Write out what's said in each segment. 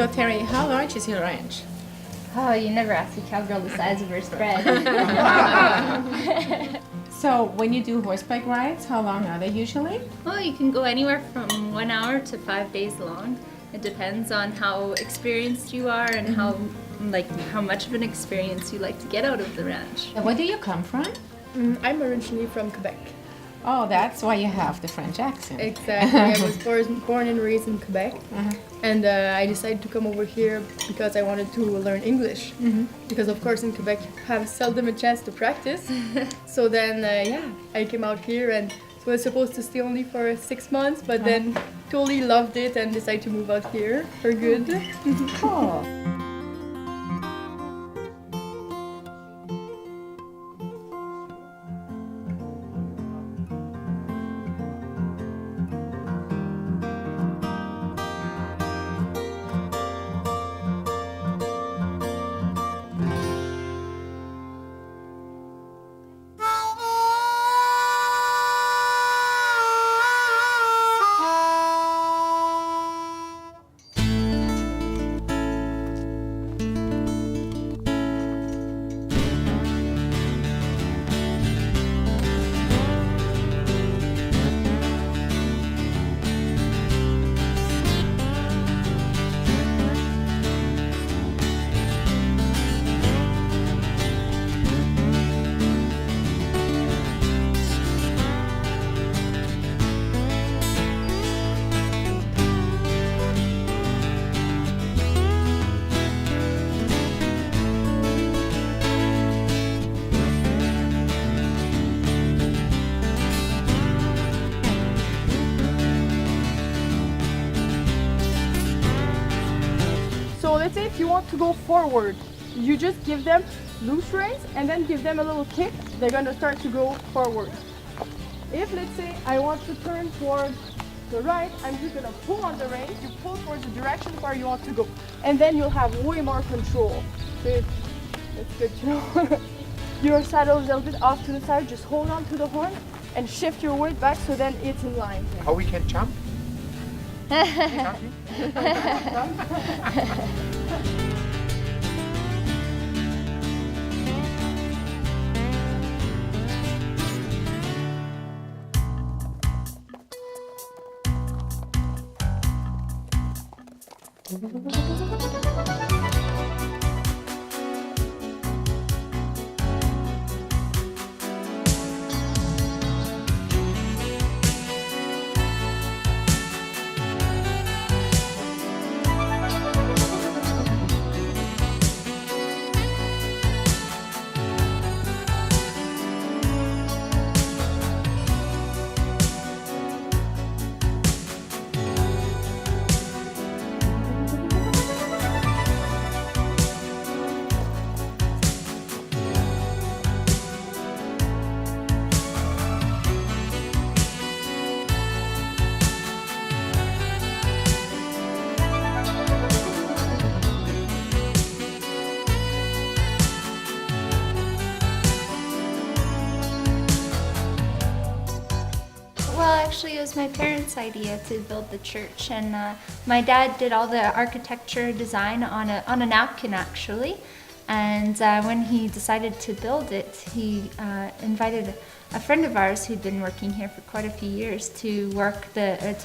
So Terry, how large is your ranch? Oh, you never asked a cowgirl the size of her spread. So when you do horseback rides, how long are they usually? Well, you can go anywhere from 1 hour to 5 days long. It depends on how experienced you are and how much of an experience you like to get out of the ranch. Where do you come from? I'm originally from Quebec. Oh, that's why you have the French accent. Exactly. I was born and raised in Quebec. And I decided to come over here because I wanted to learn English. Because of course in Quebec you have seldom a chance to practice. So then, I came out here and so I was supposed to stay only for 6 months, but then totally loved it and decided to move out here for good. Cool. So let's say if you want to go forward, you just give them loose reins and then give them a little kick, they're going to start to go forward. If let's say I want to turn towards the right, I'm just going to pull on the reins, you pull towards the direction where you want to go. And then you'll have way more control. So it's good to know. Your saddle is a little bit off to the side, just hold on to the horn and shift your weight back so then it's in line. How we can jump? Well, actually, it was my parents' idea to build the church, and my dad did all the architecture design on a napkin, actually. And when he decided to build it, he invited a friend of ours who'd been working here for quite a few years to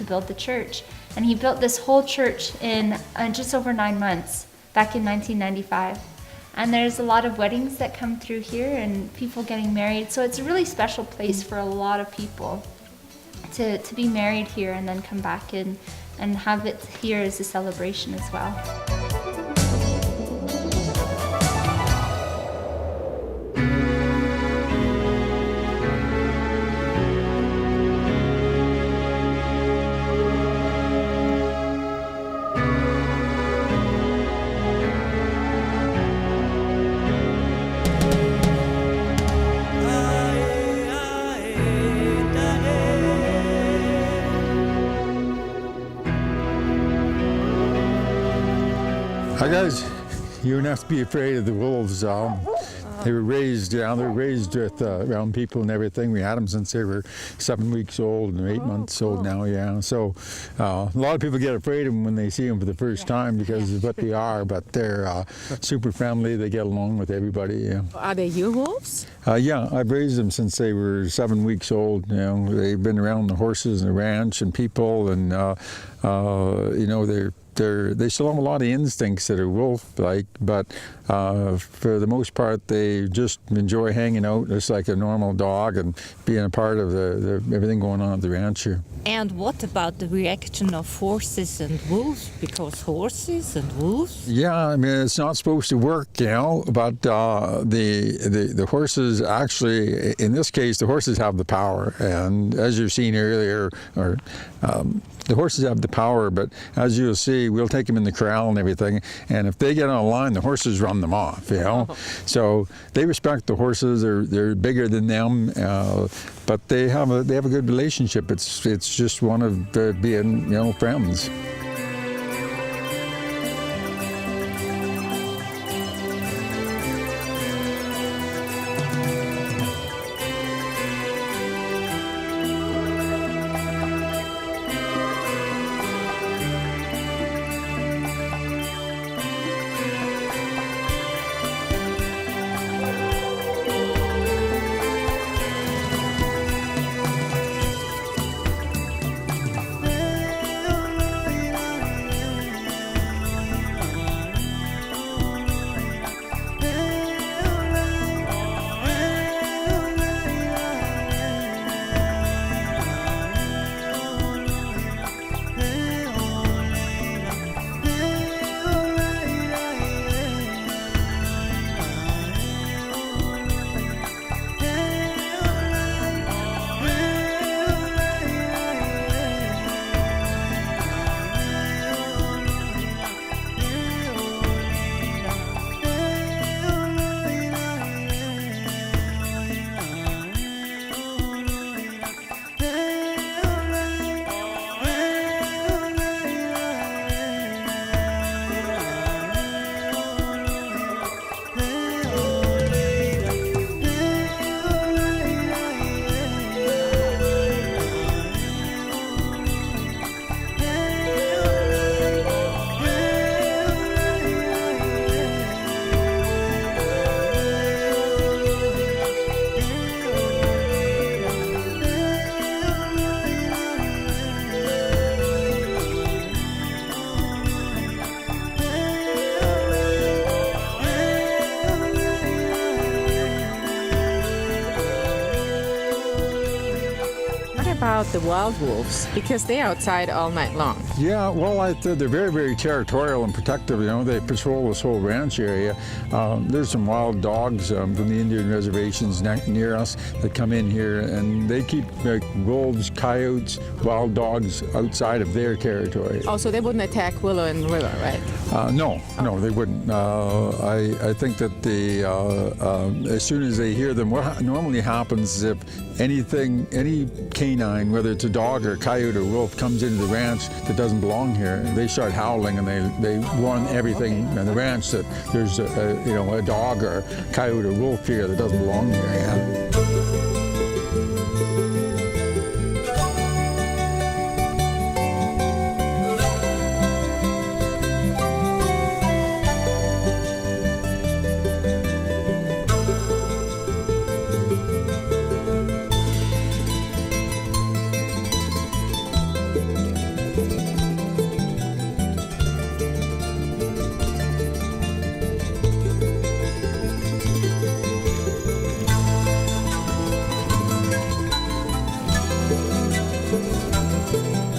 build the church. And he built this whole church in just over 9 months, back in 1995. And there's a lot of weddings that come through here and people getting married. So it's a really special place for a lot of people to be married here and then come back and have it here as a celebration as well. Hi guys, you don't have to be afraid of the wolves. They were raised, they're raised with around people and everything. We had them since they were 7 weeks old and 8 months old now, yeah. So a lot of people get afraid of them when they see them for the first time because of what they are, but they're super friendly. They get along with everybody, yeah. Are they your wolves? Yeah, I've raised them since they were 7 weeks old. You know, they've been around the horses and the ranch and people, and you know, they still have a lot of instincts that are wolf-like, but for the most part, they just enjoy hanging out just like a normal dog and being a part of the everything going on at the ranch here. And what about the reaction of horses and wolves? Because horses and wolves? Yeah, I mean, it's not supposed to work, you know, but the horses actually, in this case, the horses have the power. And as you've seen earlier, the horses have the power, but as you'll see, we'll take them in the corral and everything, and if they get on a line, the horses run them off, you know. So they respect the horses. They're bigger than them, but they have a good relationship. It's just one of being, you know, friends. About the wild wolves, because they're outside all night long. Yeah, well, they're very, very territorial and protective. You know, they patrol this whole ranch area. There's some wild dogs from the Indian reservations near us that come in here, and they keep wolves, coyotes, wild dogs outside of their territory. Oh, so they wouldn't attack Willow and River, right? No, they wouldn't. I think that as soon as they hear them, what normally happens is if any canine, whether it's a dog or a coyote or wolf, comes into the ranch that doesn't belong here, they start howling and they warn everything in the ranch that there's a dog or a coyote or wolf here that doesn't belong here. Yeah.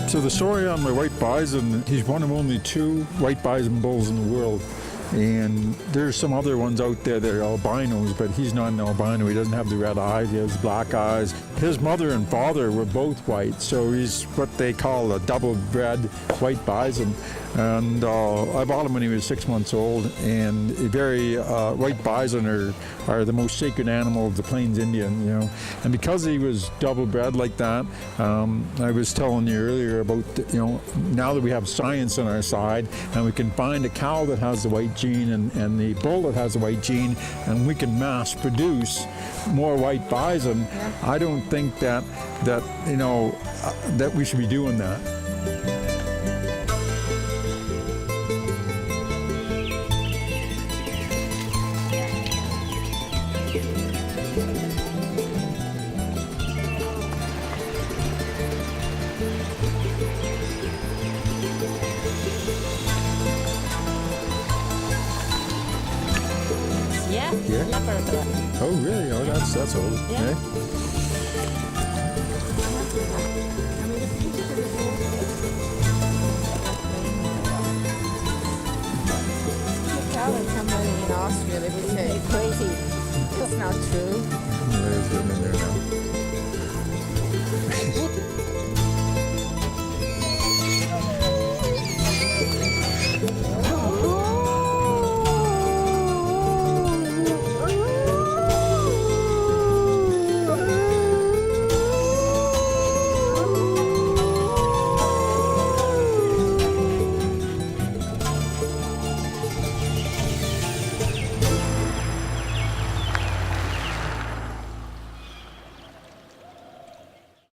So the story on my white bison, he's one of only 2 white bison bulls in the world. And there's some other ones out there that are albinos, but he's not an albino. He doesn't have the red eyes, he has black eyes. His mother and father were both white, so he's what they call a double-bred white bison. And I bought him when he was 6 months old. And white bison are the most sacred animal of the Plains Indian, you know. And because he was double bred like that, I was telling you earlier about, you know, now that we have science on our side and we can find a cow that has the white gene and the bull that has the white gene, and we can mass produce more white bison, I don't think that you know, that we should be doing that. Yeah, Yeah. Labrador. Oh, really? Oh, that's old. Yeah. Telling somebody in Austria, they would say, crazy. It's not true.